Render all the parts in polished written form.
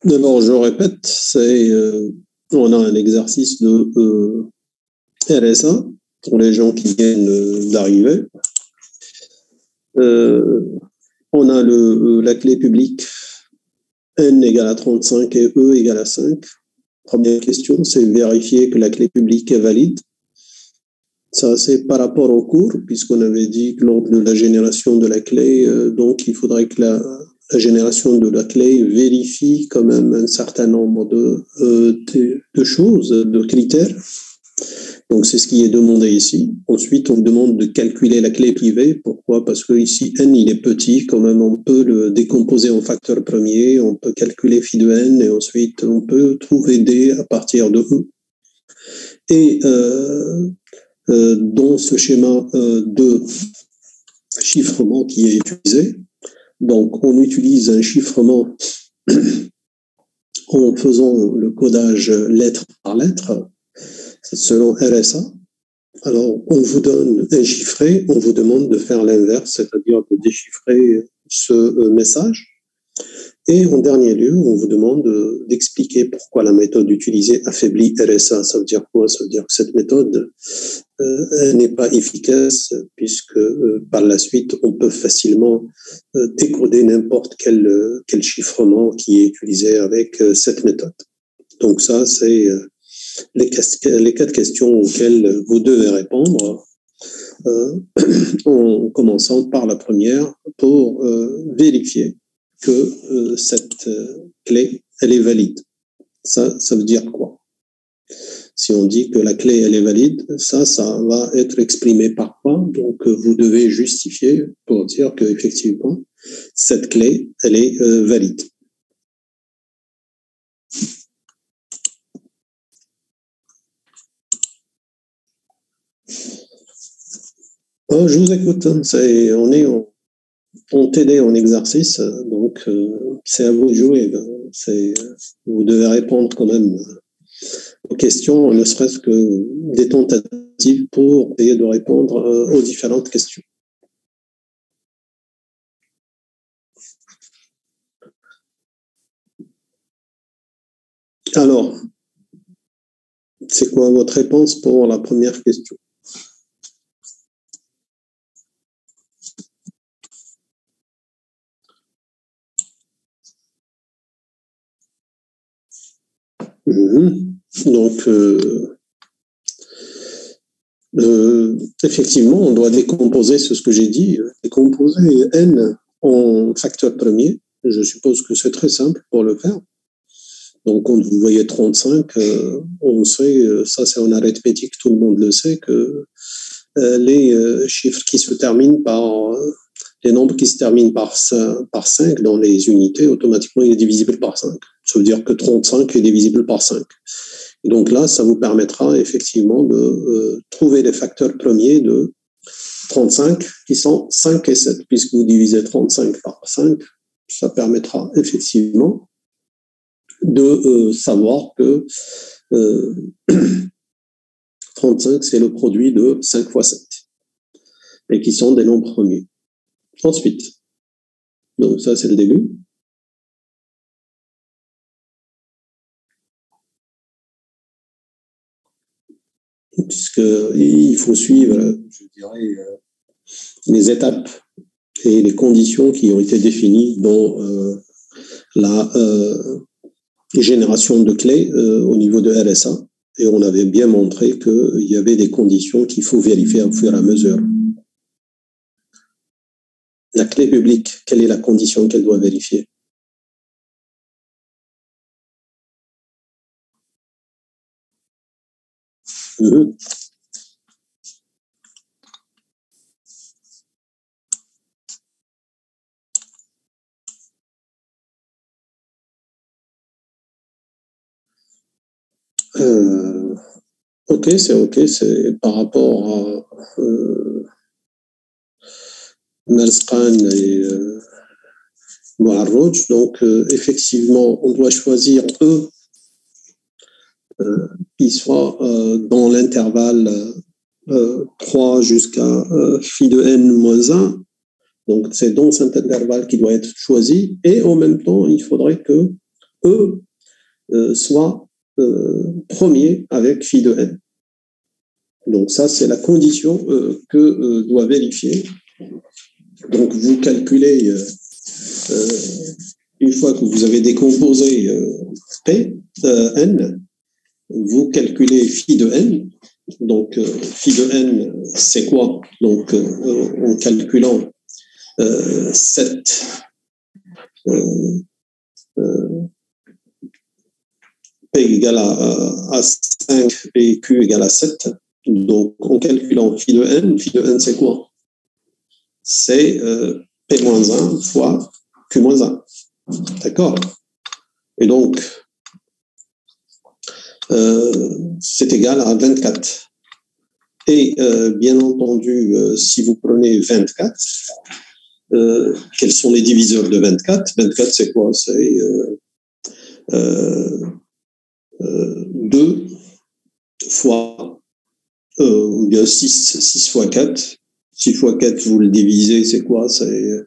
D'abord, je répète, on a un exercice de RSA pour les gens qui viennent d'arriver. On a la clé publique N égale à 35 et E égale à 5. Première question, c'est vérifier que la clé publique est valide. Ça, c'est par rapport au cours, puisqu'on avait dit que lors de la génération de la clé, donc il faudrait que la génération de la clé vérifie quand même un certain nombre de choses, de critères. Donc, c'est ce qui est demandé ici. Ensuite, on demande de calculer la clé privée. Pourquoi? Parce que ici, n, il est petit. Quand même, on peut le décomposer en facteur premier. On peut calculer phi de n et ensuite, on peut trouver d à partir de e. Et dans ce schéma de chiffrement qui est utilisé, donc, on utilise un chiffrement en faisant le codage lettre par lettre, selon RSA. Alors, on vous donne un chiffré, on vous demande de faire l'inverse, c'est-à-dire de déchiffrer ce message. Et en dernier lieu, on vous demande d'expliquer pourquoi la méthode utilisée affaiblit RSA. Ça veut dire quoi? Ça veut dire que cette méthode n'est pas efficace puisque par la suite, on peut facilement décoder n'importe quel chiffrement qui est utilisé avec cette méthode. Donc ça, c'est les 4 questions auxquelles vous devez répondre en commençant par la première pour vérifier que cette clé, elle est valide. Ça veut dire quoi? Si on dit que la clé, elle est valide, ça va être exprimé par quoi? Donc, vous devez justifier pour dire qu'effectivement, cette clé, elle est valide. Oh, je vous écoute. On est en TD, en exercice, donc c'est à vous de jouer. Vous devez répondre quand même aux questions, ne serait-ce que des tentatives pour essayer de répondre aux différentes questions. Alors, c'est quoi votre réponse pour la première question? Donc, effectivement, on doit décomposer, c'est ce que j'ai dit, décomposer n en facteur premier. Je suppose que c'est très simple pour le faire. Donc, quand vous voyez 35, on sait, ça c'est en arithmétique, tout le monde le sait, que les chiffres qui se terminent par, les nombres qui se terminent par 5 dans les unités, automatiquement, il est divisible par 5. Ça veut dire que 35 est divisible par 5. Et donc là, ça vous permettra effectivement de trouver les facteurs premiers de 35 qui sont 5 et 7. Puisque vous divisez 35 par 5, ça permettra effectivement de savoir que 35, c'est le produit de 5 fois 7 et qui sont des nombres premiers. Ensuite, donc ça c'est le début. Puisqu'il faut suivre, je dirais, les étapes et les conditions qui ont été définies dans la génération de clés au niveau de RSA. Et on avait bien montré qu'il y avait des conditions qu'il faut vérifier au fur et à mesure. La clé publique, quelle est la condition qu'elle doit vérifier? Ok, c'est par rapport à Merzkan et Moharrouj. Donc, effectivement, on doit choisir eux qui soient dans l'intervalle 3 jusqu'à phi de n moins 1. Donc, c'est dans cet intervalle qui doit être choisi. Et en même temps, il faudrait que eux soient premiers avec phi de n. Donc, ça, c'est la condition que doit vérifier. Donc, vous calculez, une fois que vous avez décomposé P, N, vous calculez phi de N. Donc, phi de N, c'est quoi? Donc, en calculant 7 P égale à 5 et Q égale à 7. Donc, en calculant phi de N, c'est quoi? C'est P-1 fois Q-1. D'accord? Et donc, c'est égal à 24. Et bien entendu, si vous prenez 24, quels sont les diviseurs de 24? 24, c'est quoi? C'est 2 fois, ou bien 6 fois 4. 6 fois 4, vous le divisez, c'est quoi? C'est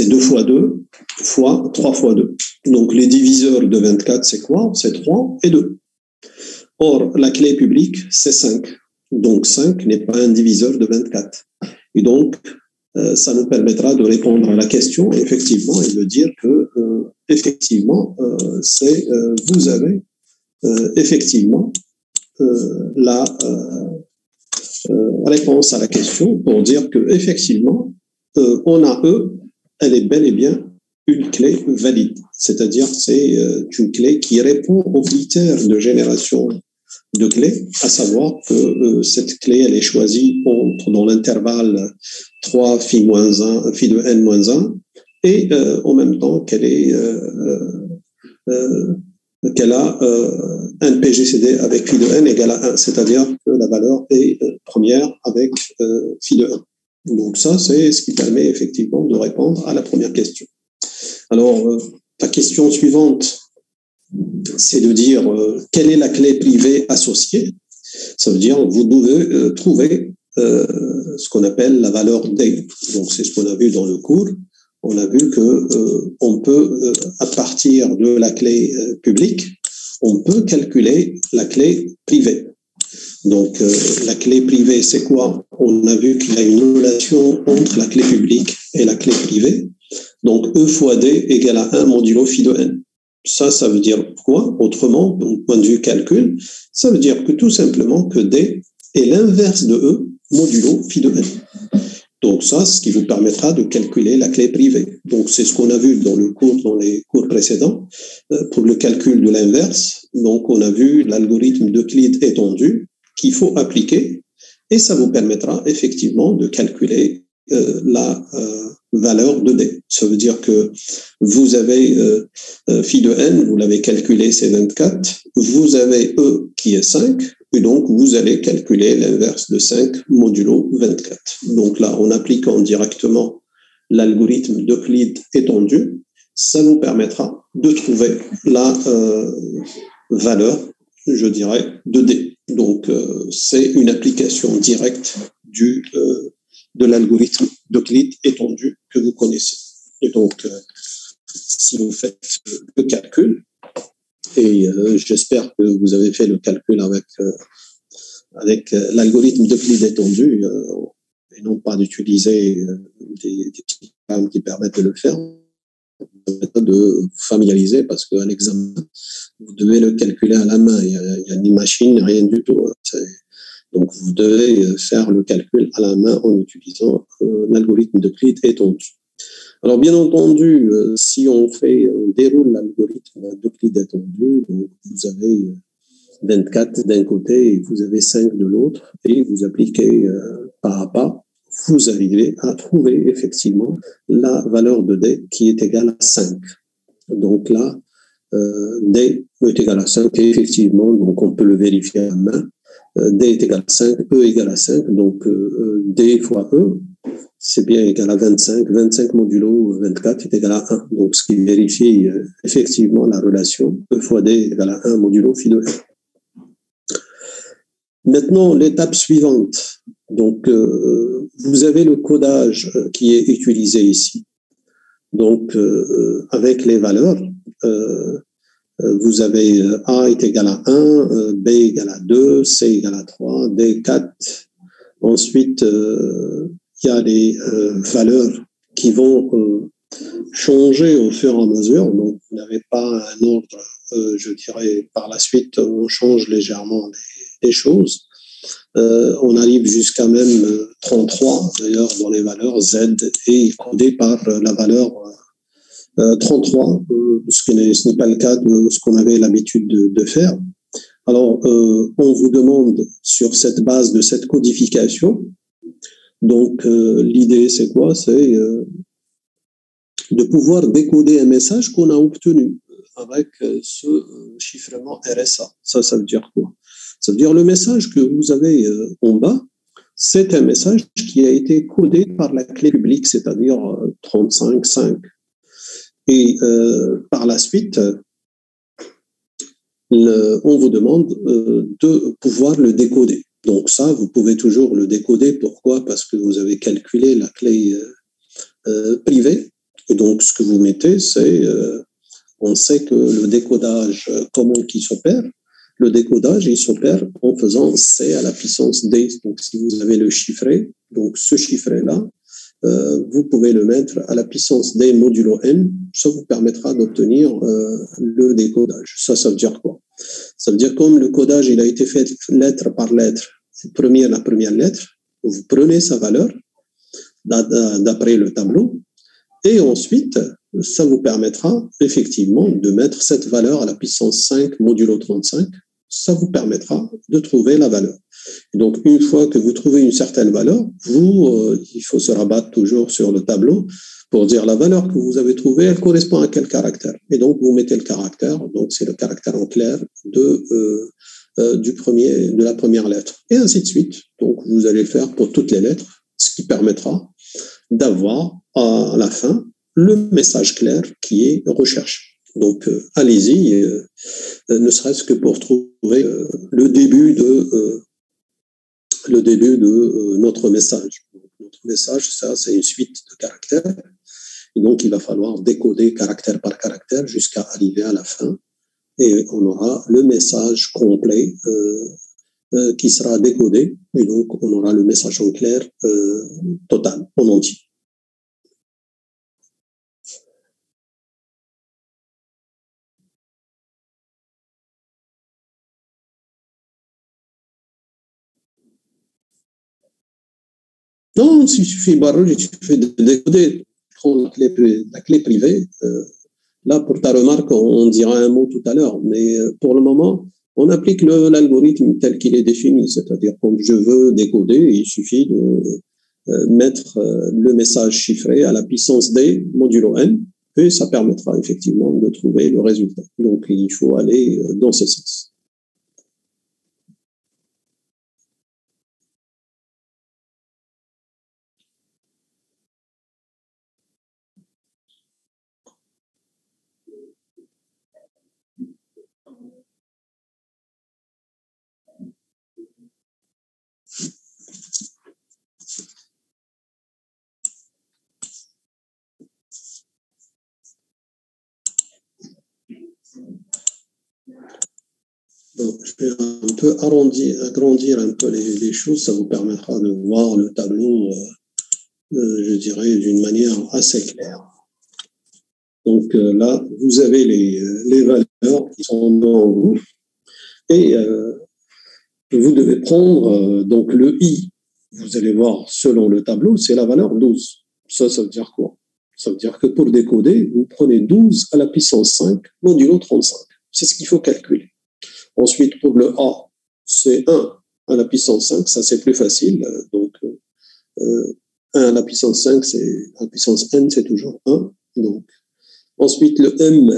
2 fois 2 fois 3 fois 2. Donc, les diviseurs de 24, c'est quoi? C'est 3 et 2. Or, la clé publique, c'est 5. Donc, 5 n'est pas un diviseur de 24. Et donc, ça nous permettra de répondre à la question, effectivement, et de dire que, effectivement, vous avez effectivement la réponse à la question pour dire que effectivement, on a elle est bel et bien une clé valide, c'est-à-dire c'est une clé qui répond aux critères de génération de clés, à savoir que cette clé elle est choisie dans l'intervalle 3 phi de n moins 1 et en même temps qu'elle a un PGCD avec phi de n égale à 1, c'est-à-dire que la valeur est première avec phi de 1. Donc ça, c'est ce qui permet effectivement de répondre à la première question. Alors, la question suivante, c'est de dire quelle est la clé privée associée. Ça veut dire vous devez trouver ce qu'on appelle la valeur D. Donc c'est ce qu'on a vu dans le cours. On a vu que on peut, à partir de la clé publique, on peut calculer la clé privée. Donc, la clé privée, c'est quoi? On a vu qu'il y a une relation entre la clé publique et la clé privée. Donc, E fois D égale à 1 modulo phi de n. Ça veut dire quoi? Autrement, du point de vue calcul, ça veut dire que tout simplement que D est l'inverse de E modulo phi de n. Donc ça, ce qui vous permettra de calculer la clé privée. Donc c'est ce qu'on a vu dans les cours précédents pour le calcul de l'inverse. Donc on a vu l'algorithme d'Euclide étendu qu'il faut appliquer et ça vous permettra effectivement de calculer la valeur de D. Ça veut dire que vous avez phi de n, vous l'avez calculé, c'est 24. Vous avez E qui est 5. Et donc, vous allez calculer l'inverse de 5 modulo 24. Donc là, en appliquant directement l'algorithme d'Euclide étendu, ça vous permettra de trouver la valeur, je dirais, de D. Donc, c'est une application directe de l'algorithme d'Euclide étendu que vous connaissez. Et donc, si vous faites le calcul, et j'espère que vous avez fait le calcul avec l'algorithme d'Euclide étendu et non pas d'utiliser des petits programmes qui permettent de le faire, de vous familiariser parce qu'un examen, vous devez le calculer à la main. Il y a ni machine, rien du tout. Donc, vous devez faire le calcul à la main en utilisant l'algorithme d'Euclide étendu. Alors, bien entendu, si on déroule l'algorithme d'Euclide étendu, donc vous avez 24 d'un côté et vous avez 5 de l'autre, et vous appliquez pas à pas, vous arrivez à trouver effectivement la valeur de D qui est égale à 5. Donc là, D est égal à 5, et effectivement, donc on peut le vérifier à la main. D est égal à 5, E égale à 5, donc D fois E, c'est bien égal à 25. 25 modulo 24 est égal à 1. Donc, ce qui vérifie effectivement la relation E fois D est égal à 1 modulo phi de R. Maintenant, l'étape suivante. Donc, vous avez le codage qui est utilisé ici. Donc, avec les valeurs, vous avez A est égal à 1, B égale à 2, C égale à 3, D 4. Ensuite, il y a les valeurs qui vont changer au fur et à mesure. Donc, vous n'avez pas un ordre, je dirais, par la suite, on change légèrement les choses. On arrive jusqu'à même 33, d'ailleurs, dans les valeurs Z est codé par la valeur 33, ce n'est pas le cas de ce qu'on avait l'habitude de faire. Alors, on vous demande sur cette base de cette codification, donc l'idée c'est quoi? C'est de pouvoir décoder un message qu'on a obtenu avec ce chiffrement RSA. Ça veut dire quoi? Ça veut dire le message que vous avez en bas, c'est un message qui a été codé par la clé publique, c'est-à-dire 35.5. Et par la suite, on vous demande de pouvoir le décoder. Donc ça, vous pouvez toujours le décoder. Pourquoi? Parce que vous avez calculé la clé privée. Et donc, ce que vous mettez, c'est, on sait que le décodage, comment qui s'opère? Le décodage, il s'opère en faisant C à la puissance D. Donc, si vous avez le chiffré, donc ce chiffré-là, vous pouvez le mettre à la puissance D modulo N. Ça vous permettra d'obtenir le décodage. Ça veut dire quoi? Ça veut dire comme le codage, il a été fait lettre par lettre. Vous prenez la première lettre, vous prenez sa valeur d'après le tableau, et ensuite, ça vous permettra effectivement de mettre cette valeur à la puissance 5 modulo 35. Ça vous permettra de trouver la valeur. Et donc, une fois que vous trouvez une certaine valeur, il faut se rabattre toujours sur le tableau pour dire la valeur que vous avez trouvée, elle correspond à quel caractère. Et donc, vous mettez le caractère, donc c'est le caractère en clair de la première lettre. Et ainsi de suite. Donc, vous allez le faire pour toutes les lettres, ce qui permettra d'avoir à la fin le message clair qui est recherché. Donc, allez-y, ne serait-ce que pour trouver le début de notre message. Notre message, ça, c'est une suite de caractères. Et donc, il va falloir décoder caractère par caractère jusqu'à arriver à la fin. Et on aura le message complet qui sera décodé. Et donc, on aura le message en clair total, en entier. Non, il suffit de décoder, prendre la clé privée. Là, pour ta remarque, on dira un mot tout à l'heure, mais pour le moment, on applique l'algorithme tel qu'il est défini, c'est-à-dire quand je veux décoder, il suffit de mettre le message chiffré à la puissance D modulo N, et ça permettra effectivement de trouver le résultat. Donc, il faut aller dans ce sens. Donc, je vais un peu agrandir un peu les choses, ça vous permettra de voir le tableau, je dirais, d'une manière assez claire. Donc là, vous avez les valeurs qui sont devant vous, et vous devez prendre donc le I. Vous allez voir, selon le tableau, c'est la valeur 12. Ça veut dire quoi? Ça veut dire que pour décoder, vous prenez 12 à la puissance 5 modulo 35. C'est ce qu'il faut calculer. Ensuite, pour le A, c'est 1 à la puissance 5, ça c'est plus facile. Donc, 1 à la puissance 5, c'est la puissance n, c'est toujours 1. Donc, Ensuite, le m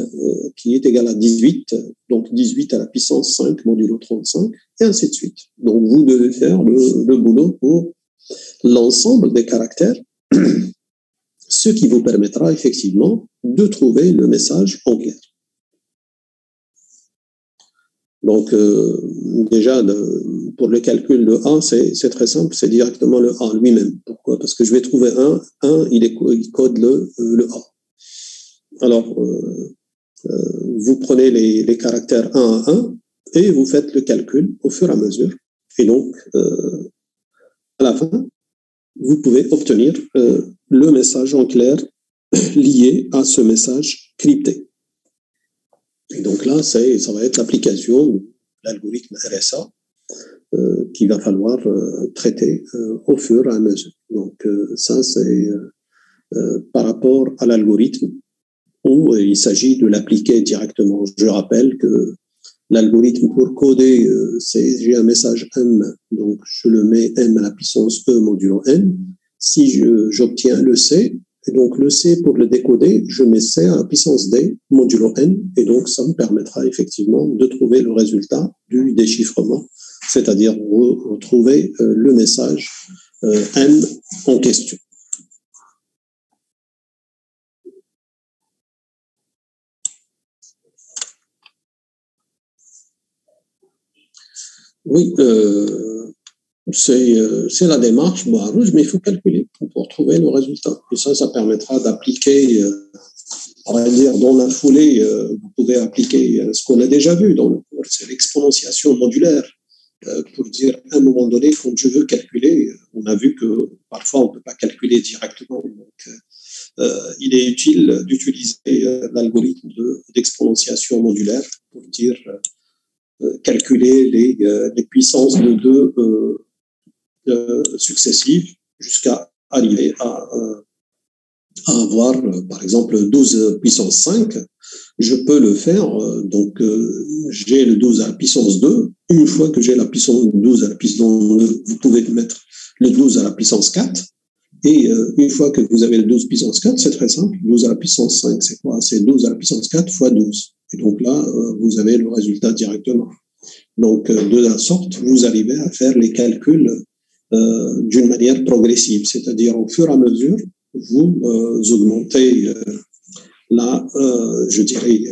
qui est égal à 18, donc 18 à la puissance 5 modulo 35, et ainsi de suite. Donc, vous devez faire le boulot pour l'ensemble des caractères, ce qui vous permettra effectivement de trouver le message en clair. Donc, déjà, pour le calcul de A, c'est très simple, c'est directement le A lui-même. Pourquoi? Parce que je vais trouver 1, il code le A. Alors, vous prenez les caractères 1 à 1 et vous faites le calcul au fur et à mesure. Et donc, à la fin, vous pouvez obtenir le message en clair lié à ce message crypté. Et donc là, ça va être l'application de l'algorithme RSA qu'il va falloir traiter au fur et à mesure. Donc ça, c'est par rapport à l'algorithme où il s'agit de l'appliquer directement. Je rappelle que l'algorithme pour coder, j'ai un message M, donc je le mets M à la puissance E modulo N. Si j'obtiens le C, et donc le C pour le décoder, je mets C à la puissance D modulo N, et donc ça me permettra effectivement de trouver le résultat du déchiffrement, c'est-à-dire retrouver le message M en question. Oui, c'est la démarche rouge, mais il faut calculer pour trouver le résultat. Et ça permettra d'appliquer, on va dire, dans la foulée, vous pouvez appliquer ce qu'on a déjà vu dans le cours, c'est l'exponentiation modulaire. Pour dire, à un moment donné, quand je veux calculer, on a vu que parfois on ne peut pas calculer directement. Donc, il est utile d'utiliser l'algorithme d'exponentiation modulaire pour dire calculer les puissances de 2 successives jusqu'à arriver à avoir, par exemple, 12 puissance 5. Je peux le faire, donc j'ai le 12 à la puissance 2. Une fois que j'ai la puissance 12 à la puissance 2, vous pouvez mettre le 12 à la puissance 4. Et une fois que vous avez le 12 puissance 4, c'est très simple. 12 à la puissance 5, c'est quoi? C'est 12 à la puissance 4 fois 12. Et donc là, vous avez le résultat directement. Donc, de la sorte, vous arrivez à faire les calculs d'une manière progressive, c'est-à-dire au fur et à mesure, vous augmentez je dirais,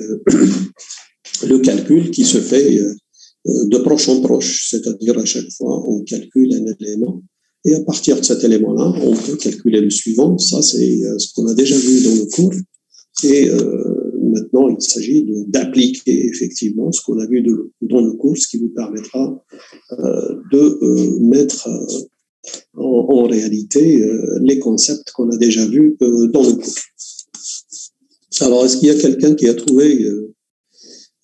le calcul qui se fait de proche en proche, c'est-à-dire à chaque fois, on calcule un élément et à partir de cet élément-là, on peut calculer le suivant. Ça, c'est ce qu'on a déjà vu dans le cours. Et maintenant, il s'agit d'appliquer effectivement ce qu'on a vu dans le cours, ce qui vous permettra de mettre en réalité les concepts qu'on a déjà vus dans le cours. Alors, est-ce qu'il y a quelqu'un qui a trouvé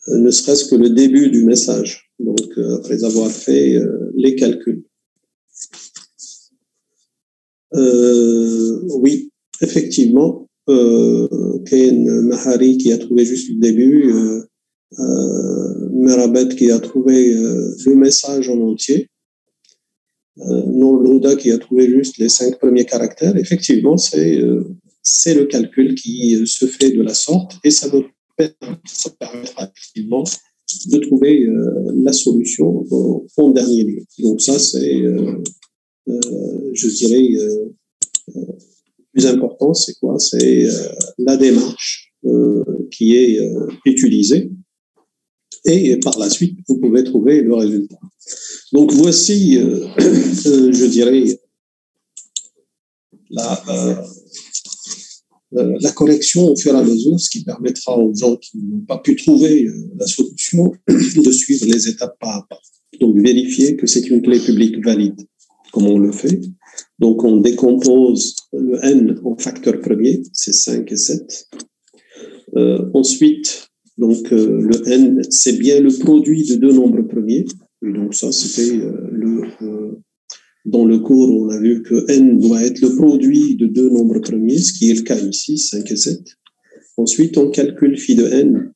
ne serait-ce que le début du message, donc après avoir fait les calculs? Oui, effectivement, Ken Mahari qui a trouvé juste le début, Merabet qui a trouvé le message en entier, Nour qui a trouvé juste les 5 premiers caractères. Effectivement, c'est le calcul qui se fait de la sorte et ça permettra effectivement de trouver la solution en dernier lieu. Donc ça, c'est, je dirais, le plus important, c'est quoi? C'est la démarche qui est utilisée et par la suite, vous pouvez trouver le résultat. Donc voici, je dirais, la correction au fur et à mesure, ce qui permettra aux gens qui n'ont pas pu trouver la solution de suivre les étapes pas à pas. Donc vérifier que c'est une clé publique valide. Comment on le fait? Donc on décompose le n en facteur premier, c'est 5 et 7. Ensuite, donc le n, c'est bien le produit de 2 nombres premiers. Et donc ça, c'était dans le cours, on a vu que n doit être le produit de 2 nombres premiers, ce qui est le cas ici, 5 et 7. Ensuite, on calcule phi de n.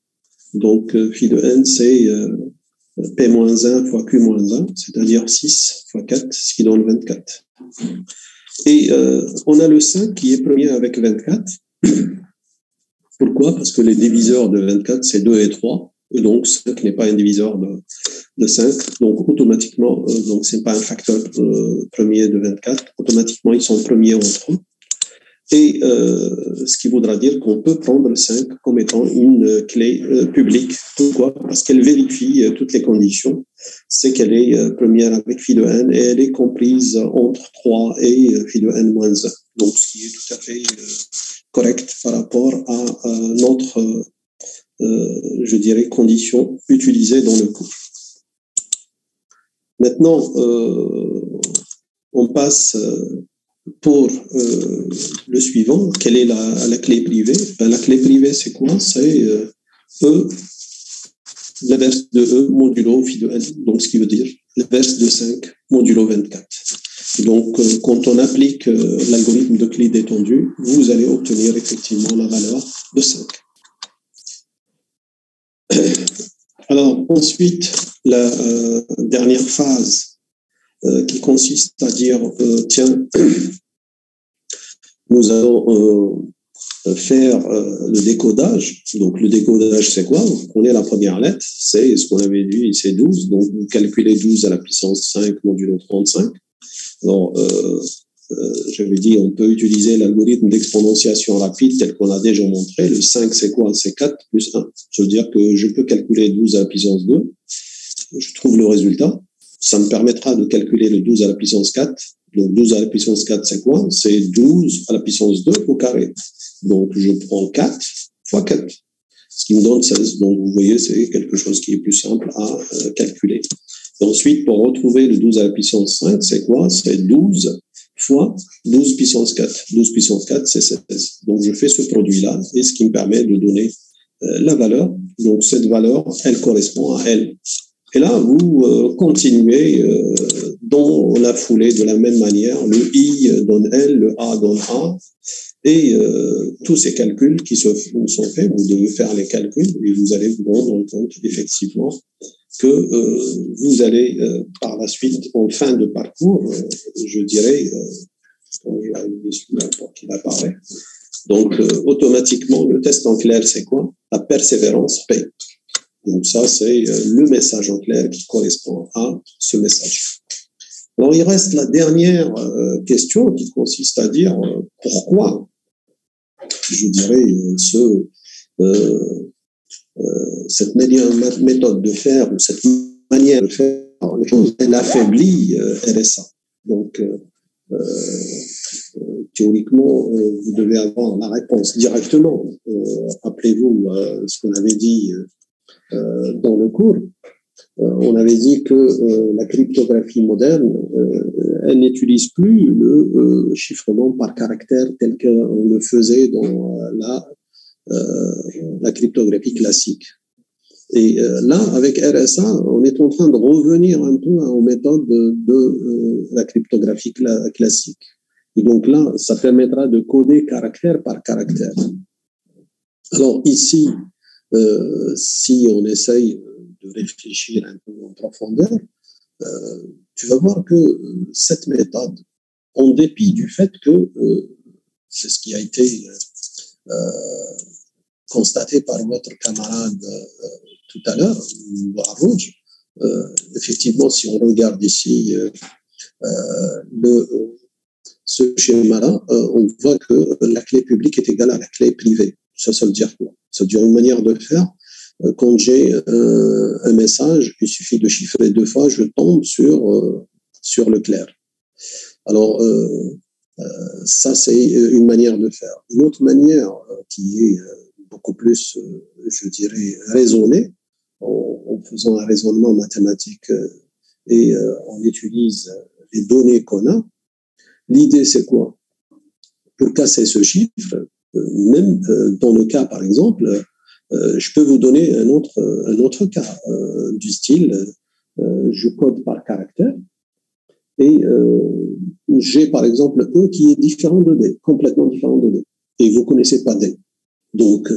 Donc, phi de n, c'est P-1 fois Q-1, c'est-à-dire 6 fois 4, ce qui donne 24. Et on a le 5 qui est premier avec 24. Pourquoi? Parce que les diviseurs de 24, c'est 2 et 3. Et donc, 5 n'est pas un diviseur de 5. Donc, automatiquement, donc c'est pas un facteur premier de 24. Automatiquement, ils sont premiers entre eux. Et ce qui voudra dire qu'on peut prendre le 5 comme étant une clé publique. Pourquoi? Parce qu'elle vérifie toutes les conditions. C'est qu'elle est première avec phi de n et elle est comprise entre 3 et phi de n moins 1. Donc, ce qui est tout à fait correct par rapport à notre, je dirais, condition utilisée dans le cours. Maintenant, on passe pour le suivant. Quelle est la clé privée? Ben, la clé privée, c'est quoi? C'est E, l'inverse de E modulo phi de n. Donc, ce qui veut dire l'inverse de 5 modulo 24. Donc, quand on applique l'algorithme de clé détendue, vous allez obtenir effectivement la valeur de 5. Alors, ensuite, la dernière phase qui consiste à dire, tiens, nous allons faire le décodage. Donc, le décodage, c'est quoi? Vous prenez la première lettre, c'est ce qu'on avait dit, c'est 12. Donc, vous calculez 12 à la puissance 5 modulo 35. Alors, j'avais dit, on peut utiliser l'algorithme d'exponentiation rapide tel qu'on a déjà montré. Le 5, c'est quoi? C'est 4 plus 1. Ça veut dire que je peux calculer 12 à la puissance 2. Je trouve le résultat. Ça me permettra de calculer le 12 à la puissance 4. Donc, 12 à la puissance 4, c'est quoi? C'est 12 à la puissance 2 au carré. Donc, je prends 4 fois 4, ce qui me donne 16. Donc, vous voyez, c'est quelque chose qui est plus simple à calculer. Et ensuite, pour retrouver le 12 à la puissance 5, c'est quoi? C'est 12 fois 12 puissance 4. 12 puissance 4, c'est 16. Donc, je fais ce produit-là, et ce qui me permet de donner la valeur. Donc, cette valeur, elle correspond à L. Et là, vous continuez dans la foulée de la même manière. Le I donne L, le A donne A. Et tous ces calculs qui sont faits, vous devez faire les calculs et vous allez vous rendre compte effectivement que vous allez par la suite, en fin de parcours, je dirais, pour qu'il apparaît. Donc, automatiquement, le test en clair, c'est quoi? La persévérance paye. Donc, ça, c'est le message en clair qui correspond à ce message. Alors, il reste la dernière question qui consiste à dire pourquoi, je dirais, cette méthode de faire ou cette manière de faire les choses, elle affaiblit RSA. Donc, théoriquement, vous devez avoir la réponse directement. Rappelez-vous ce qu'on avait dit dans le cours. On avait dit que la cryptographie moderne, elle n'utilise plus le chiffrement par caractère tel qu'on le faisait dans la cryptographie classique. Et là, avec RSA, on est en train de revenir un peu aux méthodes de la cryptographie classique. Et donc là, ça permettra de coder caractère par caractère. Alors ici, si on essaye de réfléchir un peu en profondeur, tu vas voir que cette méthode, en dépit du fait que c'est ce qui a été constaté par votre camarade tout à l'heure, Rouge, effectivement, si on regarde ici ce schéma-là, on voit que la clé publique est égale à la clé privée. Ça veut dire quoi? Ça veut dire une manière de faire. Quand j'ai un message, il suffit de chiffrer 2 fois, je tombe sur le clair. Alors, ça, c'est une manière de faire. Une autre manière qui est beaucoup plus, je dirais, raisonnée, en faisant un raisonnement mathématique et on utilise les données qu'on a. L'idée, c'est quoi? Pour casser ce chiffre, même dans le cas, par exemple, je peux vous donner un autre cas du style, je code par caractère et j'ai par exemple E qui est différent de D, complètement différent de D, et vous ne connaissez pas D. Donc,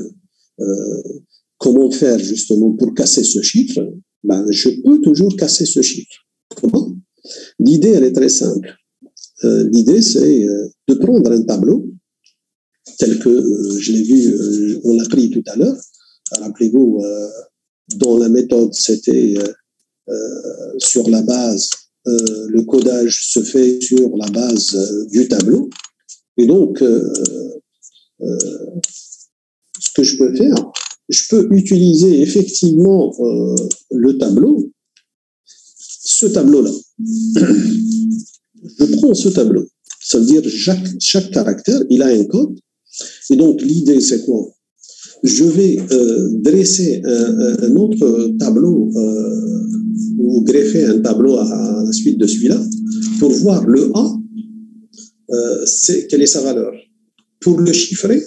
comment faire justement pour casser ce chiffre? Ben, je peux toujours casser ce chiffre. Comment? L'idée, elle est très simple. L'idée, c'est de prendre un tableau tel que je l'ai vu, on l'a pris tout à l'heure. Rappelez-vous, dans la méthode, c'était sur la base, le codage se fait sur la base du tableau. Et donc, ce que je peux faire, je peux utiliser effectivement le tableau, ce tableau-là. Je prends ce tableau. Ça veut dire chaque caractère, il a un code. Et donc, l'idée, c'est quoi? Je vais dresser un autre tableau ou greffer un tableau à la suite de celui-là pour voir le A, quelle est sa valeur. Pour le chiffrer,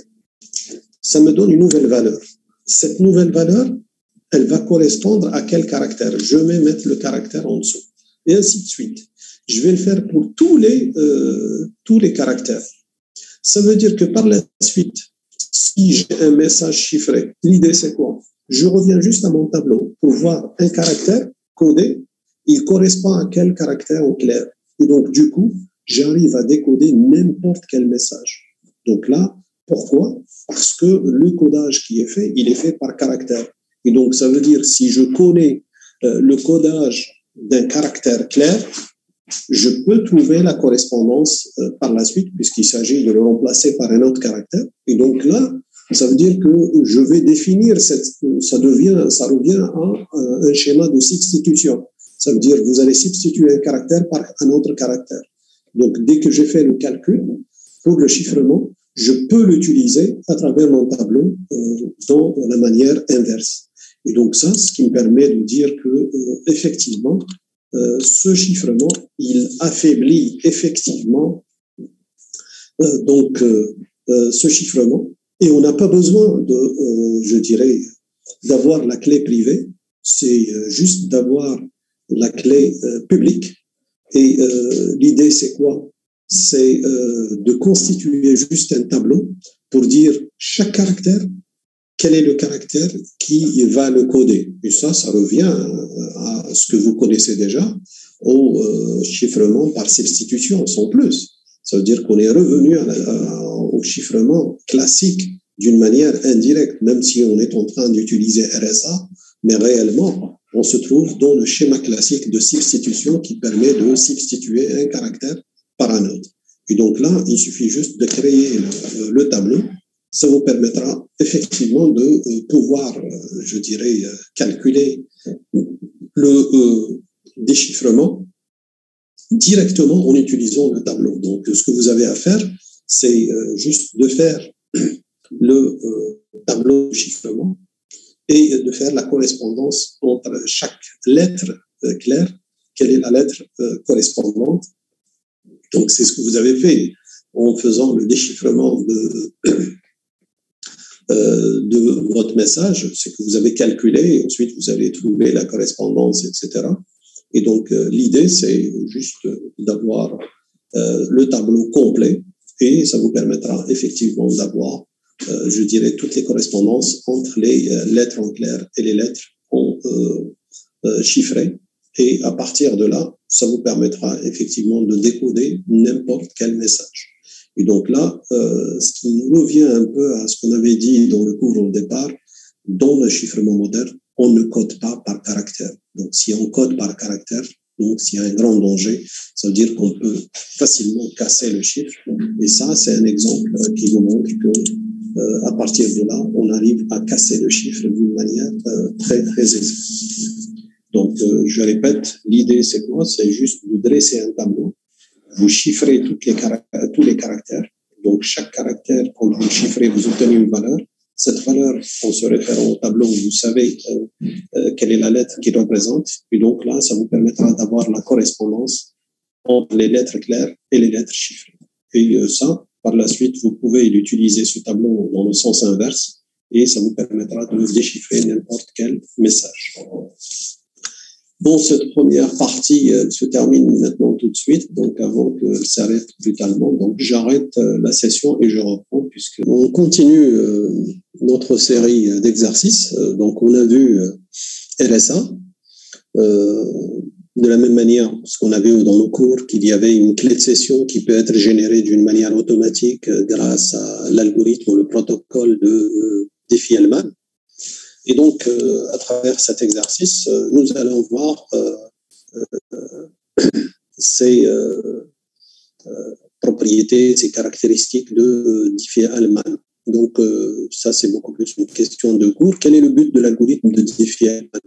ça me donne une nouvelle valeur. Cette nouvelle valeur, elle va correspondre à quel caractère? Je vais mettre le caractère en dessous. Et ainsi de suite. Je vais le faire pour tous les caractères. Ça veut dire que par la suite, si j'ai un message chiffré, l'idée c'est quoi? Je reviens juste à mon tableau pour voir un caractère codé, il correspond à quel caractère en clair. Et donc, du coup, j'arrive à décoder n'importe quel message. Donc là, pourquoi? Parce que le codage qui est fait, il est fait par caractère. Et donc, ça veut dire, si je connais le codage d'un caractère clair, je peux trouver la correspondance par la suite, puisqu'il s'agit de le remplacer par un autre caractère. Et donc là, ça veut dire que je vais définir, ça revient à un schéma de substitution. Ça veut dire que vous allez substituer un caractère par un autre caractère. Donc, dès que j'ai fait le calcul pour le chiffrement, je peux l'utiliser à travers mon tableau dans la manière inverse. Et donc ça, ce qui me permet de dire que effectivement, ce chiffrement, il affaiblit effectivement ce chiffrement, et on n'a pas besoin je dirais, d'avoir la clé privée, c'est juste d'avoir la clé publique. Et l'idée, c'est quoi? C'est de constituer juste un tableau pour dire chaque caractère, quel est le caractère qui va le coder. Et ça revient à ce que vous connaissez déjà, au chiffrement par substitution, sans plus. Ça veut dire qu'on est revenu au chiffrement classique d'une manière indirecte, même si on est en train d'utiliser RSA, mais réellement, on se trouve dans le schéma classique de substitution qui permet de substituer un caractère par un autre. Et donc là, il suffit juste de créer le tableau. Ça vous permettra effectivement de pouvoir, je dirais, calculer le déchiffrement directement en utilisant le tableau. Donc, ce que vous avez à faire, c'est juste de faire le tableau de chiffrement et de faire la correspondance entre chaque lettre claire. Quelle est la lettre correspondante? Donc, c'est ce que vous avez fait en faisant le déchiffrement de votre message, c'est que vous avez calculé, et ensuite vous allez trouver la correspondance, etc. Et donc, l'idée, c'est juste d'avoir le tableau complet, et ça vous permettra effectivement d'avoir, je dirais, toutes les correspondances entre les lettres en clair et les lettres en chiffrées. Et à partir de là, ça vous permettra effectivement de décoder n'importe quel message. Et donc là, ce qui nous revient un peu à ce qu'on avait dit dans le cours au départ, dans le chiffrement moderne, on ne code pas par caractère. Donc, si on code par caractère, donc s'il y a un grand danger, ça veut dire qu'on peut facilement casser le chiffre. Et ça, c'est un exemple qui nous montre que à partir de là, on arrive à casser le chiffre d'une manière très, très aisée. Donc, je répète, l'idée, c'est quoi? C'est juste de dresser un tableau. Vous chiffrez tous les caractères. Donc, chaque caractère, quand vous chiffrez, vous obtenez une valeur. Cette valeur, en se référant au tableau, vous savez quelle est la lettre qui représente. Et donc là, ça vous permettra d'avoir la correspondance entre les lettres claires et les lettres chiffrées. Et ça, par la suite, vous pouvez utiliser ce tableau dans le sens inverse et ça vous permettra de déchiffrer n'importe quel message. Bon, cette première partie se termine maintenant tout de suite, donc avant que ça s'arrête brutalement. Donc, j'arrête la session et je reprends puisqu'on continue notre série d'exercices. Donc, on a vu RSA. de la même manière, ce qu'on avait dans le cours, qu'il y avait une clé de session qui peut être générée d'une manière automatique grâce à l'algorithme ou le protocole de Diffie-Hellman. Et donc, à travers cet exercice, nous allons voir ces propriétés, ces caractéristiques de Diffie-Hellman. Donc, ça, c'est beaucoup plus une question de cours. Quel est le but de l'algorithme de Diffie-Hellman?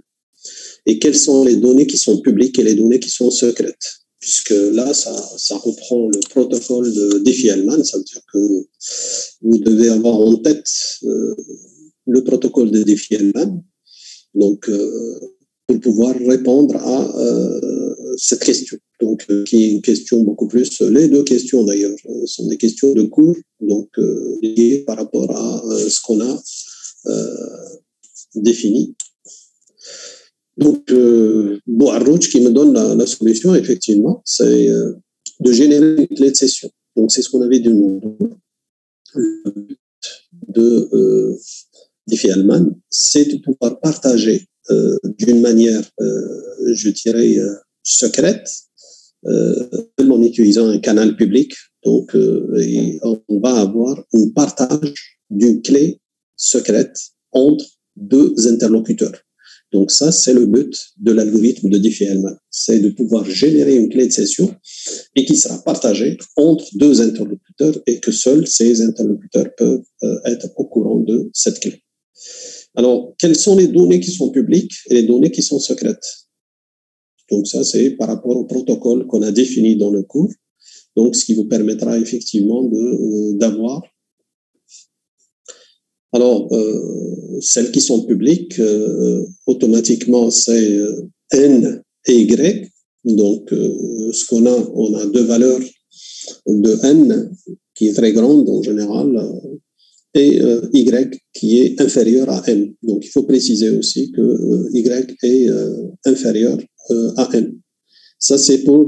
Et quelles sont les données qui sont publiques et les données qui sont secrètes? Puisque là, ça reprend le protocole de Diffie-Hellman, ça veut dire que vous devez avoir en tête le protocole de Diffie-Hellman, donc pour pouvoir répondre à cette question. Donc, qui est une question beaucoup plus, les deux questions d'ailleurs, sont des questions de cours, donc liées par rapport à ce qu'on a défini. Donc, Boarrouch qui me donne la solution, effectivement, c'est de générer une clé de session. Donc, c'est ce qu'on avait dit de Diffie-Hellman, c'est de pouvoir partager d'une manière, je dirais, secrète, même en utilisant un canal public. Donc, on va avoir un partage d'une clé secrète entre deux interlocuteurs. Donc ça, c'est le but de l'algorithme de Diffie-Hellman. C'est de pouvoir générer une clé de session et qui sera partagée entre deux interlocuteurs et que seuls ces interlocuteurs peuvent être au courant de cette clé. Alors, quelles sont les données qui sont publiques et les données qui sont secrètes? Donc ça, c'est par rapport au protocole qu'on a défini dans le cours. Donc, ce qui vous permettra effectivement d'avoir. Alors, celles qui sont publiques, automatiquement, c'est N et Y. Donc, ce qu'on a, on a deux valeurs de N qui est très grande en général et Y qui est inférieur à N. Donc, il faut préciser aussi que Y est inférieur à N. Ça, c'est pour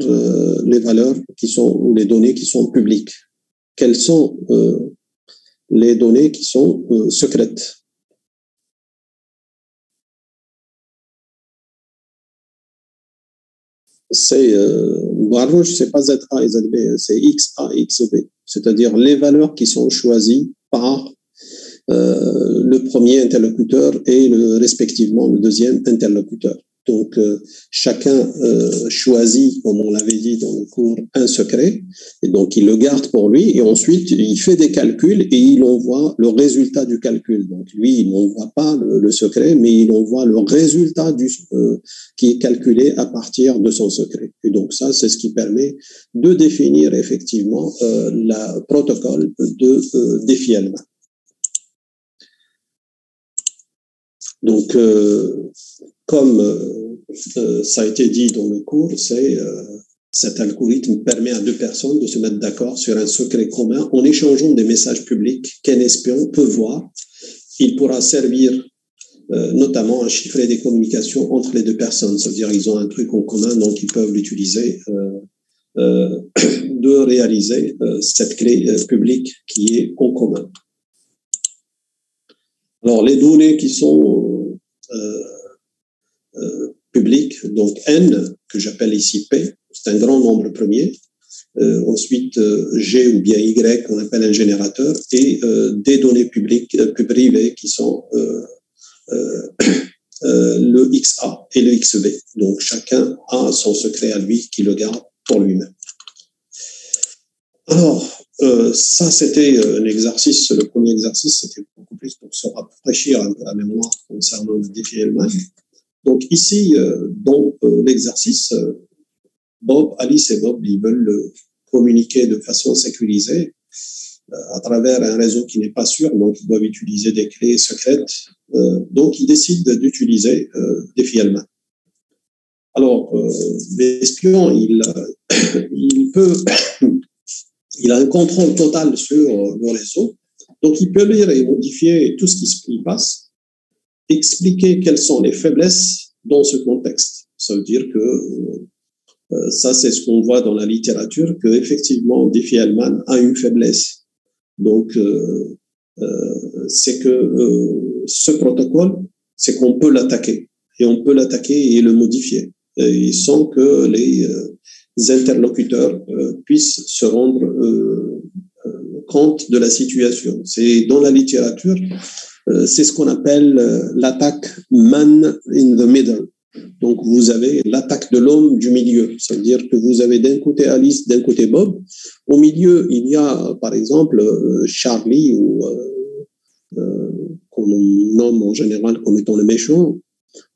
les valeurs qui sont, ou les données qui sont publiques. Quelles sont les données qui sont secrètes? C'est Boarrouch, c'est pas ZA et ZB, c'est XA et XB, c'est-à-dire les valeurs qui sont choisies par le premier interlocuteur et respectivement le deuxième interlocuteur. Donc, chacun choisit, comme on l'avait dit dans le cours, un secret, et donc il le garde pour lui, et ensuite il fait des calculs et il envoie le résultat du calcul. Donc, lui, il n'envoie pas le secret, mais il envoie le résultat qui est calculé à partir de son secret. Et donc, ça, c'est ce qui permet de définir effectivement le protocole de Diffie-Hellman. Donc, comme ça a été dit dans le cours, cet algorithme permet à deux personnes de se mettre d'accord sur un secret commun en échangeant des messages publics qu'un espion peut voir. Il pourra servir notamment à chiffrer des communications entre les deux personnes. Ça veut dire qu'ils ont un truc en commun, donc ils peuvent l'utiliser de réaliser cette clé publique qui est en commun. Alors, les données qui sont publiques, donc N, que j'appelle ici P, c'est un grand nombre premier. Ensuite, G ou bien Y, qu'on appelle un générateur, et des données publiques, privées, qui sont le XA et le XB. Donc, chacun a son secret à lui qui le garde pour lui-même. Alors, ça, c'était un exercice, le premier exercice, c'était beaucoup plus pour se rafraîchir un peu la mémoire concernant le Diffie-Hellman. Donc, ici, dans l'exercice, Alice et Bob, ils veulent communiquer de façon sécurisée à travers un réseau qui n'est pas sûr, donc ils doivent utiliser des clés secrètes. Donc, ils décident d'utiliser Diffie-Hellman. Alors, l'espion, il a un contrôle total sur le réseau, donc il peut lire et modifier tout ce qui se passe, expliquer quelles sont les faiblesses dans ce contexte. Ça veut dire que ça, c'est ce qu'on voit dans la littérature, qu'effectivement, Diffie-Hellman a une faiblesse. Donc, c'est que ce protocole, c'est qu'on peut l'attaquer, et on peut l'attaquer et le modifier. et sans que les interlocuteurs puissent se rendre compte de la situation. C'est dans la littérature, c'est ce qu'on appelle l'attaque man in the middle. Donc, vous avez l'attaque de l'homme du milieu. C'est-à-dire que vous avez d'un côté Alice, d'un côté Bob. Au milieu, il y a, par exemple, Charlie, ou qu'on nomme en général comme étant le méchant.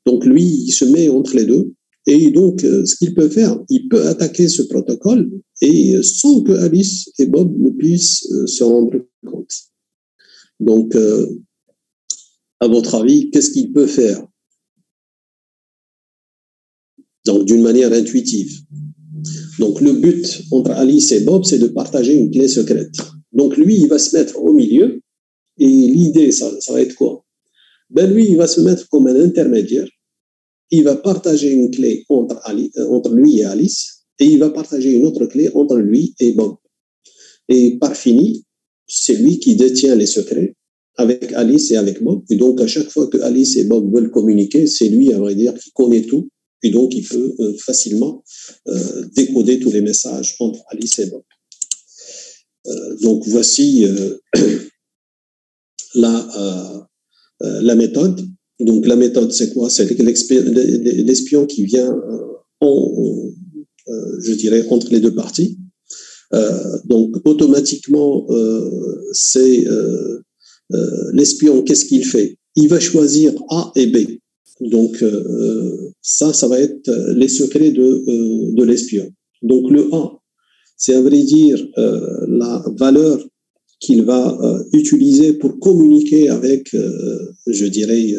Donc, lui, il se met entre les deux. Et donc, ce qu'il peut faire, il peut attaquer ce protocole et sans que Alice et Bob ne puissent se rendre compte. Donc, à votre avis, qu'est-ce qu'il peut faire? Donc, d'une manière intuitive. Donc, le but entre Alice et Bob, c'est de partager une clé secrète. Donc, lui, il va se mettre au milieu. Et l'idée, ça va être quoi? Ben, lui, il va se mettre comme un intermédiaire. Il va partager une clé entre lui et Alice. Et il va partager une autre clé entre lui et Bob. Et par fini, c'est lui qui détient les secrets avec Alice et avec Bob. Et donc, à chaque fois que Alice et Bob veulent communiquer, c'est lui, à vrai dire, qui connaît tout. Et donc, il peut facilement décoder tous les messages entre Alice et Bob. Donc, voici la méthode. Donc, la méthode, c'est quoi? C'est l'espion qui vient, je dirais, entre les deux parties. Donc, automatiquement, c'est l'espion, qu'est-ce qu'il fait? Il va choisir A et B. Donc, ça va être les secrets de l'espion. Donc, le A, c'est à vrai dire la valeur qu'il va utiliser pour communiquer avec, je dirais,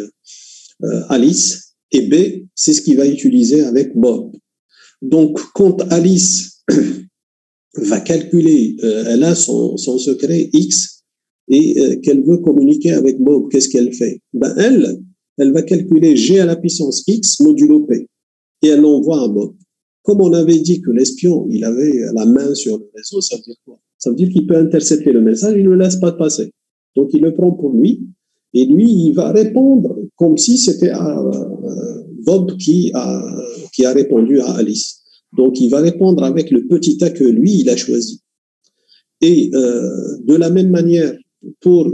Alice. Et B, c'est ce qu'il va utiliser avec Bob. Donc, quand Alice va calculer, elle a son secret X et qu'elle veut communiquer avec Bob, qu'est-ce qu'elle fait? Ben, elle va calculer G à la puissance X modulo P et elle l'envoie à Bob. Comme on avait dit que l'espion, il avait la main sur le réseau, ça veut dire quoi? Ça veut dire qu'il peut intercepter le message, il ne le laisse pas passer. Donc, il le prend pour lui et lui, il va répondre comme si c'était Bob qui a répondu à Alice. Donc, il va répondre avec le petit A que lui, il a choisi. Et de la même manière, pour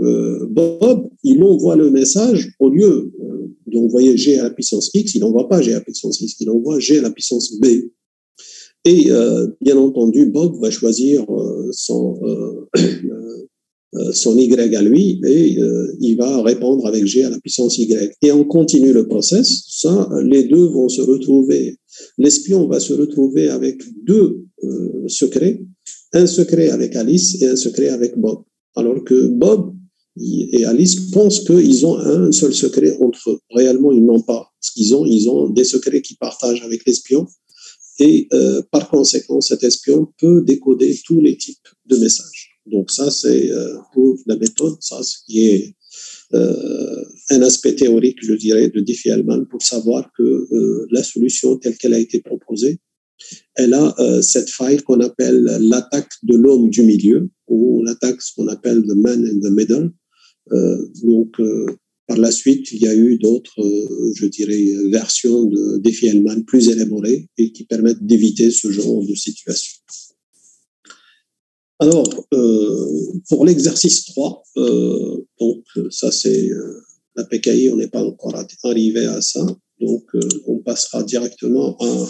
Bob, il envoie le message, au lieu d'envoyer G à la puissance X, il n'envoie pas G à la puissance X, il envoie G à la puissance B. Et bien entendu, Bob va choisir son Y à lui et il va répondre avec G à la puissance Y. Et on continue le process. Ça, les deux vont se retrouver. L'espion va se retrouver avec deux secrets, un secret avec Alice et un secret avec Bob. Alors que Bob et Alice pensent qu'ils ont un seul secret entre eux. Réellement, ils n'ont pas. Ce qu'ils ont, ils ont des secrets qu'ils partagent avec l'espion. Et par conséquent, cet espion peut décoder tous les types de messages. Donc ça, c'est pour la méthode, ça, ce qui est un aspect théorique, je dirais, de Diffie-Hellman pour savoir que la solution telle qu'elle a été proposée, elle a cette faille qu'on appelle l'attaque de l'homme du milieu, ou l'attaque, ce qu'on appelle the man in the middle. Par la suite, il y a eu d'autres, je dirais, versions de Diffie-Hellman plus élaborées et qui permettent d'éviter ce genre de situation. Alors, pour l'exercice 3, donc ça c'est la PKI, on n'est pas encore arrivé à ça, donc on passera directement à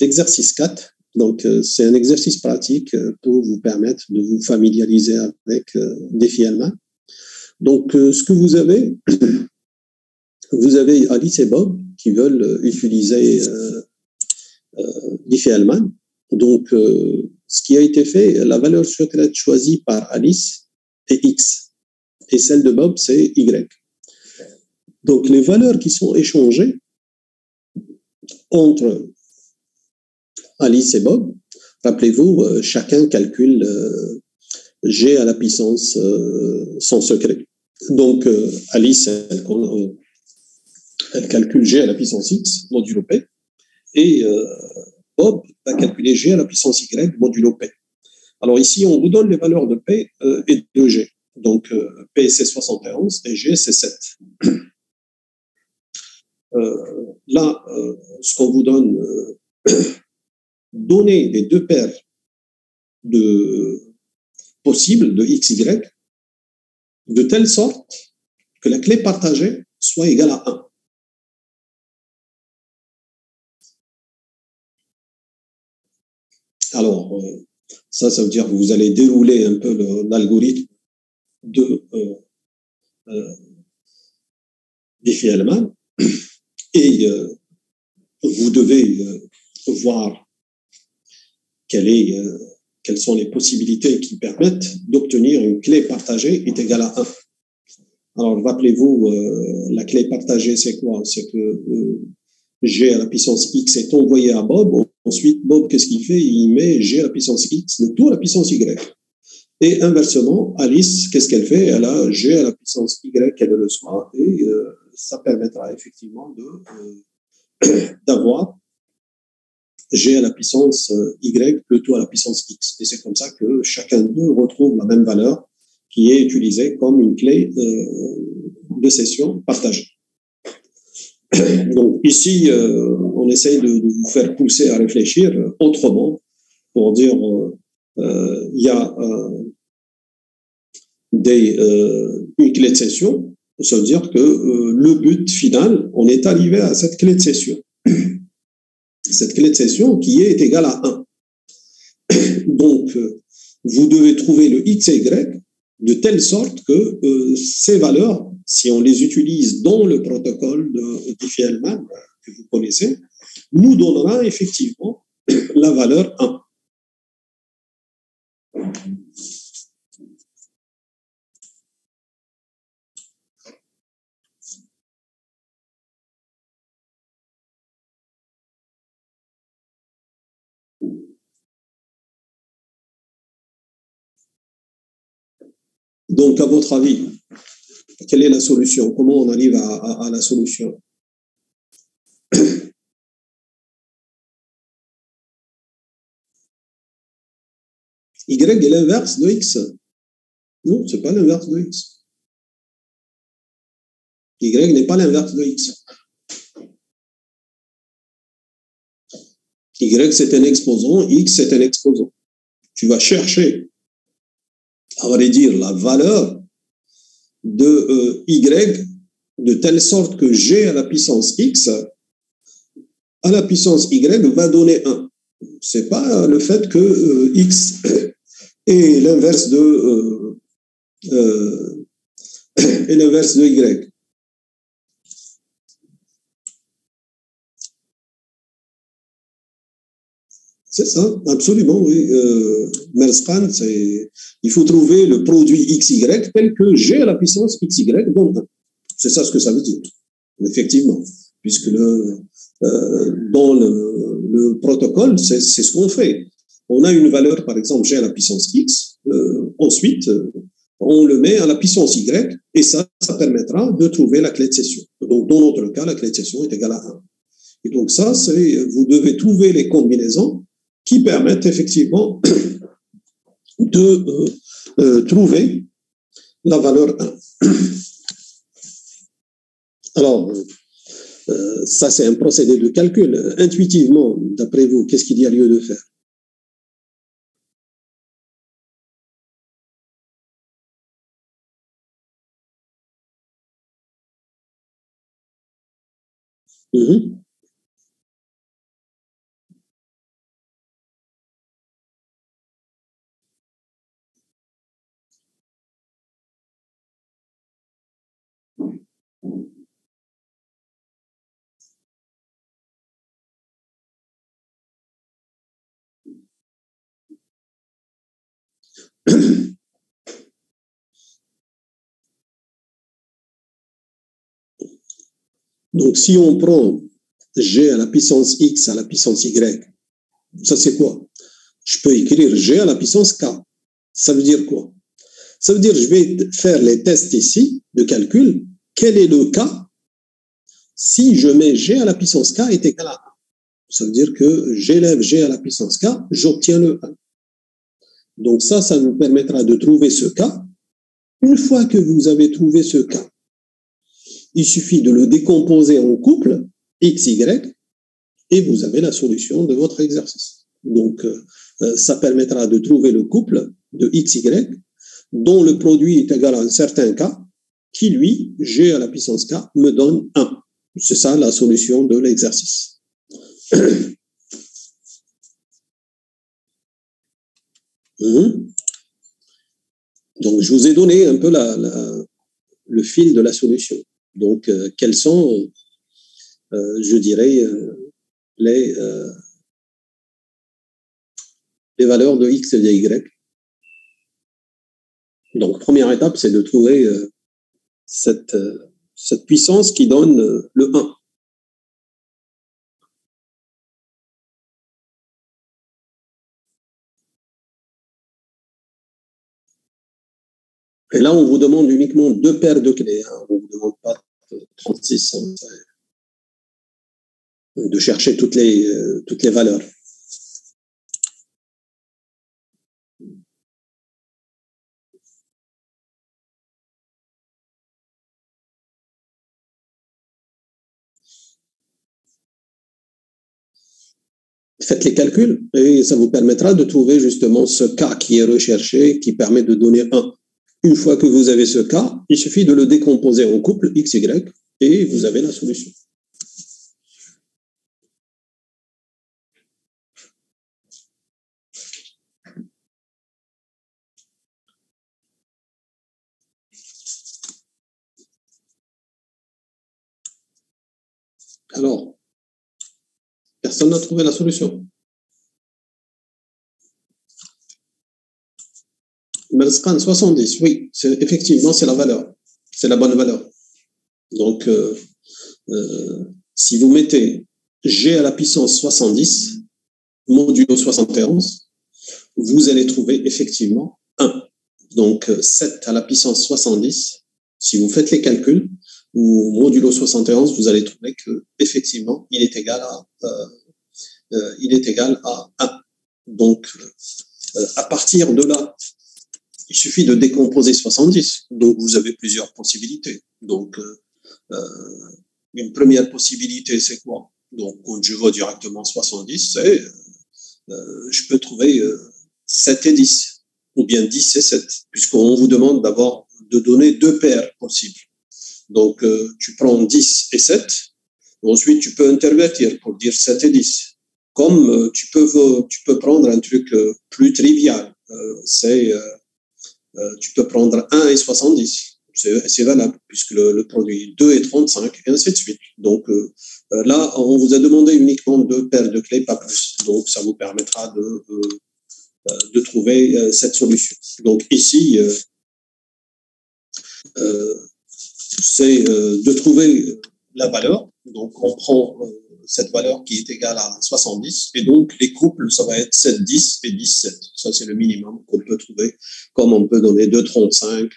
l'exercice 4. Donc, c'est un exercice pratique pour vous permettre de vous familiariser avec Diffie-Hellman. Donc, ce que vous avez Alice et Bob qui veulent utiliser Diffie-Hellman. Donc, ce qui a été fait, la valeur secrète choisie par Alice est X et celle de Bob, c'est Y. Donc, les valeurs qui sont échangées entre Alice et Bob, rappelez-vous, chacun calcule G à la puissance son secret. Donc, Alice, elle calcule G à la puissance X, modulo P, et Bob va calculer G à la puissance Y, modulo P. Alors ici, on vous donne les valeurs de P et de G. Donc, P, c'est 71 et G, c'est 7. là, ce qu'on vous donne, donner les deux paires possibles de x, y, de telle sorte que la clé partagée soit égale à 1. Alors, ça veut dire que vous allez dérouler un peu l'algorithme de Diffie-Hellman et vous devez voir quelles sont les possibilités qui permettent d'obtenir une clé partagée est égale à 1. Alors, rappelez-vous, la clé partagée, c'est quoi? C'est que G à la puissance X est envoyé à Bob. Ensuite, Bob, qu'est-ce qu'il fait? Il met G à la puissance X, le tout à la puissance Y. Et inversement, Alice, qu'est-ce qu'elle fait? Elle a G à la puissance Y qu'elle reçoit. Et ça permettra effectivement d'avoir G à la puissance Y, le tout à la puissance X. Et c'est comme ça que chacun d'eux retrouve la même valeur qui est utilisée comme une clé de session partagée. Donc ici, on essaye de vous faire pousser à réfléchir autrement pour dire il y a une clé de session, ça veut dire que le but final, on est arrivé à cette clé de session. Cette clé de session qui est égale à 1. Donc, vous devez trouver le x et y de telle sorte que ces valeurs, si on les utilise dans le protocole de Diffie-Hellman que vous connaissez, nous donnera effectivement la valeur 1. Donc, à votre avis, quelle est la solution? Comment on arrive à la solution? Y est l'inverse de X. Non, ce n'est pas l'inverse de X. Y n'est pas l'inverse de X. Y, c'est un exposant, X, c'est un exposant. Tu vas chercher, à vrai dire, la valeur de Y de telle sorte que G à la puissance X à la puissance Y va donner 1. Ce n'est pas le fait que X est l'inverse de Y. C'est ça, absolument, oui. Merspan, il faut trouver le produit XY tel que G à la puissance XY donne 1. C'est ça ce que ça veut dire, effectivement. Puisque dans le protocole, c'est ce qu'on fait. On a une valeur, par exemple, G à la puissance X. Ensuite, on le met à la puissance Y et ça permettra de trouver la clé de session. Donc, dans notre cas, la clé de session est égale à 1. Et donc, ça, vous devez trouver les combinaisons qui permettent effectivement de trouver la valeur 1. Alors, ça, c'est un procédé de calcul. Intuitivement, d'après vous, qu'est-ce qu'il y a lieu de faire? Donc, si on prend G à la puissance X à la puissance Y, ça c'est quoi? Je peux écrire G à la puissance K. Ça veut dire quoi? Ça veut dire je vais faire les tests ici de calcul. Quel est le K si je mets G à la puissance K est égal à 1? Ça veut dire que j'élève G à la puissance K, j'obtiens le 1. Donc ça nous permettra de trouver ce K. Une fois que vous avez trouvé ce K, il suffit de le décomposer en couple X, Y, et vous avez la solution de votre exercice. Donc, ça permettra de trouver le couple de X, Y, dont le produit est égal à un certain K, qui, lui, G à la puissance K, me donne 1. C'est ça la solution de l'exercice. Donc, je vous ai donné un peu le fil de la solution. Donc, quelles sont, je dirais, les valeurs de X et de Y. Donc, première étape, c'est de trouver cette puissance qui donne le 1. Et là, on vous demande uniquement 2 paires de clés. Hein. On ne vous demande pas 36. Hein. De chercher toutes les valeurs. Faites les calculs et ça vous permettra de trouver justement ce cas qui est recherché, qui permet de donner 1. Une fois que vous avez ce cas, il suffit de le décomposer en couple X, Y et vous avez la solution. Alors, personne n'a trouvé la solution. Merskan 70, oui, effectivement, c'est la valeur. C'est la bonne valeur. Donc, si vous mettez G à la puissance 70, modulo 71, vous allez trouver effectivement 1. Donc, 7 à la puissance 70, si vous faites les calculs, ou modulo 71, vous allez trouver que effectivement, il est égal à 1. Donc, à partir de là, il suffit de décomposer 70. Donc, vous avez plusieurs possibilités. Donc, une première possibilité, c'est quoi? Donc, quand je vois directement 70, c'est je peux trouver 7 et 10, ou bien 10 et 7, puisqu'on vous demande d'abord de donner 2 paires possibles. Donc, tu prends 10 et 7, ensuite tu peux intervertir pour dire 7 et 10. Comme tu peux prendre un truc plus trivial, tu peux prendre 1 et 70. C'est valable, puisque le produit 2 et 35, et ainsi de suite. Donc, là, on vous a demandé uniquement 2 paires de clés, pas plus. Donc, ça vous permettra de trouver cette solution. Donc, ici, c'est de trouver la valeur. Donc, on prend cette valeur qui est égale à 70. Et donc, les couples, ça va être 7, 10 et 17. Ça, c'est le minimum qu'on peut trouver. Comme on peut donner 2, 35,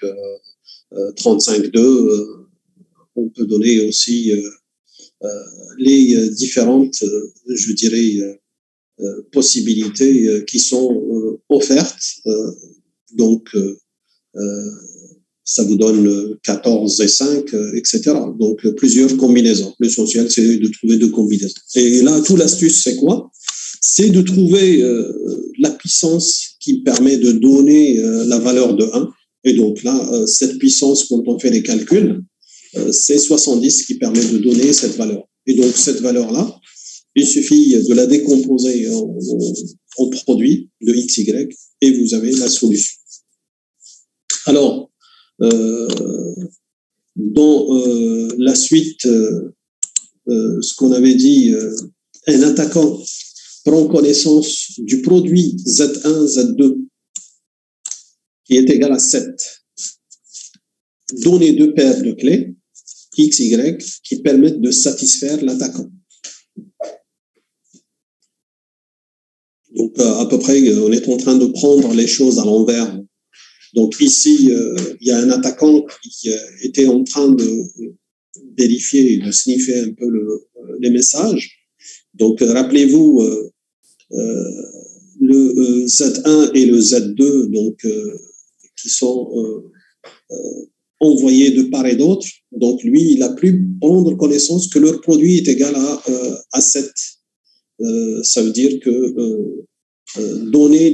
35, 2. On peut donner aussi les différentes, je dirais, possibilités qui sont offertes. Donc, ça vous donne 14 et 5, etc. Donc, plusieurs combinaisons. L'essentiel, c'est de trouver 2 combinaisons. Et là, toute l'astuce, c'est quoi? C'est de trouver la puissance qui permet de donner la valeur de 1. Et donc là, cette puissance, quand on fait les calculs, c'est 70 qui permet de donner cette valeur. Et donc, cette valeur-là, il suffit de la décomposer en produit de X, Y, et vous avez la solution. Alors, dans la suite, ce qu'on avait dit, un attaquant prend connaissance du produit Z1, Z2, qui est égal à 7. Donnez 2 paires de clés, X, Y, qui permettent de satisfaire l'attaquant. Donc, à peu près, on est en train de prendre les choses à l'envers. Donc, ici, il y a un attaquant qui était en train de vérifier, de sniffer un peu les messages. Donc, rappelez-vous, le Z1 et le Z2, donc, qui sont envoyés de part et d'autre. Donc, lui, il a pu prendre connaissance que leur produit est égal à 7. Ça veut dire que donner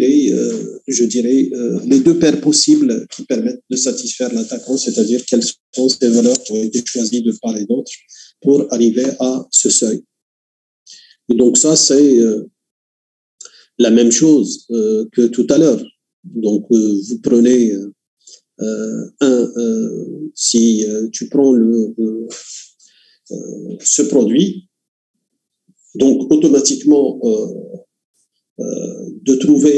je dirais, les deux paires possibles qui permettent de satisfaire l'attaquant, c'est-à-dire quelles sont ces valeurs qui ont été choisies de part et d'autre pour arriver à ce seuil. Et donc ça, c'est la même chose que tout à l'heure. Donc, vous prenez si tu prends ce produit, donc automatiquement, de trouver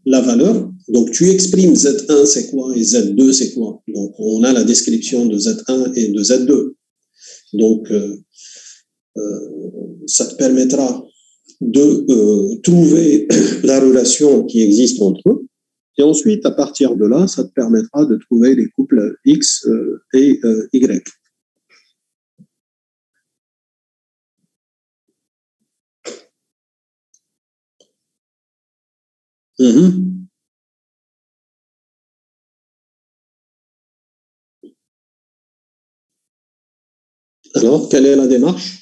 la valeur. Donc, tu exprimes Z1, c'est quoi, et Z2, c'est quoi. Donc, on a la description de Z1 et de Z2. Donc, ça te permettra de trouver la relation qui existe entre eux. Et ensuite, à partir de là, ça te permettra de trouver les couples X et Y. Alors, quelle est la démarche?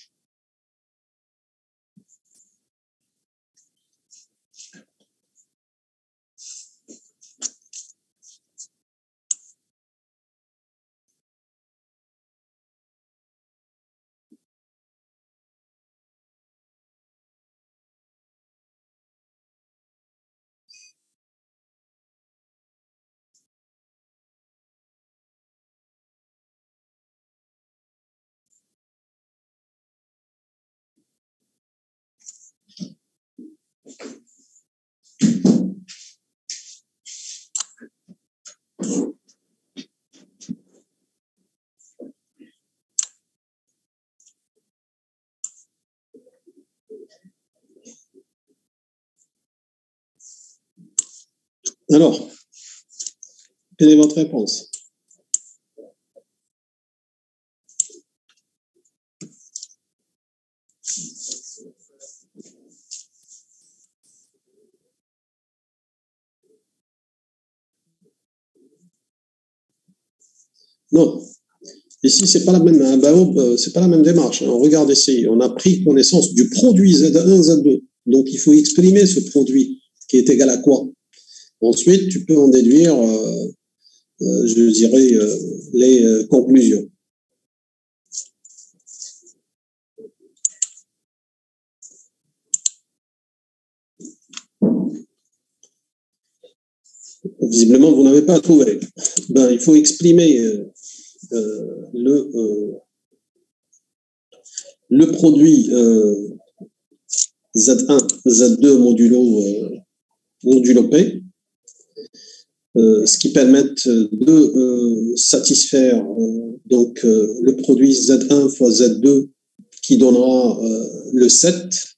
Alors, quelle est votre réponse? Non. Ici, c'est pas la même, c'est pas la même démarche. On regarde ici, on a pris connaissance du produit Z1, Z2. Donc, il faut exprimer ce produit qui est égal à quoi? Ensuite, tu peux en déduire, je dirais, les conclusions. Visiblement, vous n'avez pas trouvé. Ben, il faut exprimer le produit Z1, Z2 modulo P, ce qui permet de satisfaire donc le produit Z1 fois Z2 qui donnera le 7.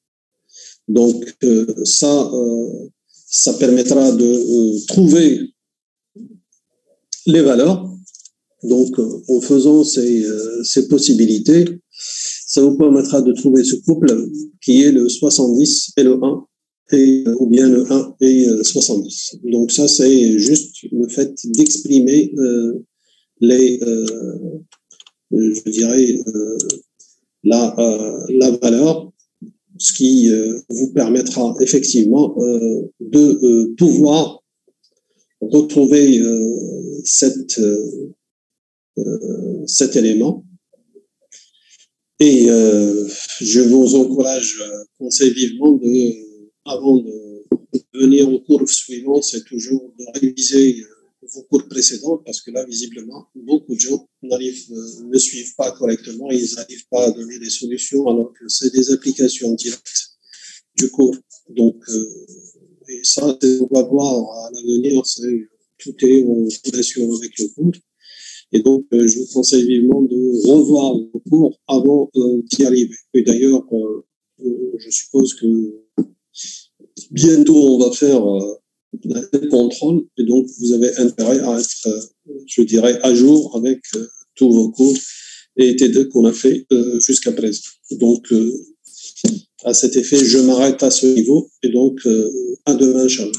Donc ça permettra de trouver les valeurs. Donc, en faisant ces possibilités, ça vous permettra de trouver ce couple qui est le 70 et le 1, ou bien le 1 et 70. Donc, ça, c'est juste le fait d'exprimer je dirais, la valeur, ce qui vous permettra effectivement de pouvoir retrouver cet élément. Et je vous encourage, conseille vivement avant de venir au cours suivant, c'est toujours de réviser vos cours précédents, parce que là, visiblement, beaucoup de gens ne suivent pas correctement, ils n'arrivent pas à donner des solutions, alors que c'est des applications directes du cours. Donc, et ça, on va voir à l'avenir, tout est en relation avec le cours. Et donc, je vous conseille vivement de revoir vos cours avant d'y arriver. Et d'ailleurs, je suppose que bientôt, on va faire un contrôle. Et donc, vous avez intérêt à être, je dirais, à jour avec tous vos cours et TD qu'on a fait jusqu'à présent. Donc, à cet effet, je m'arrête à ce niveau. Et donc, à demain, Inch'Allah.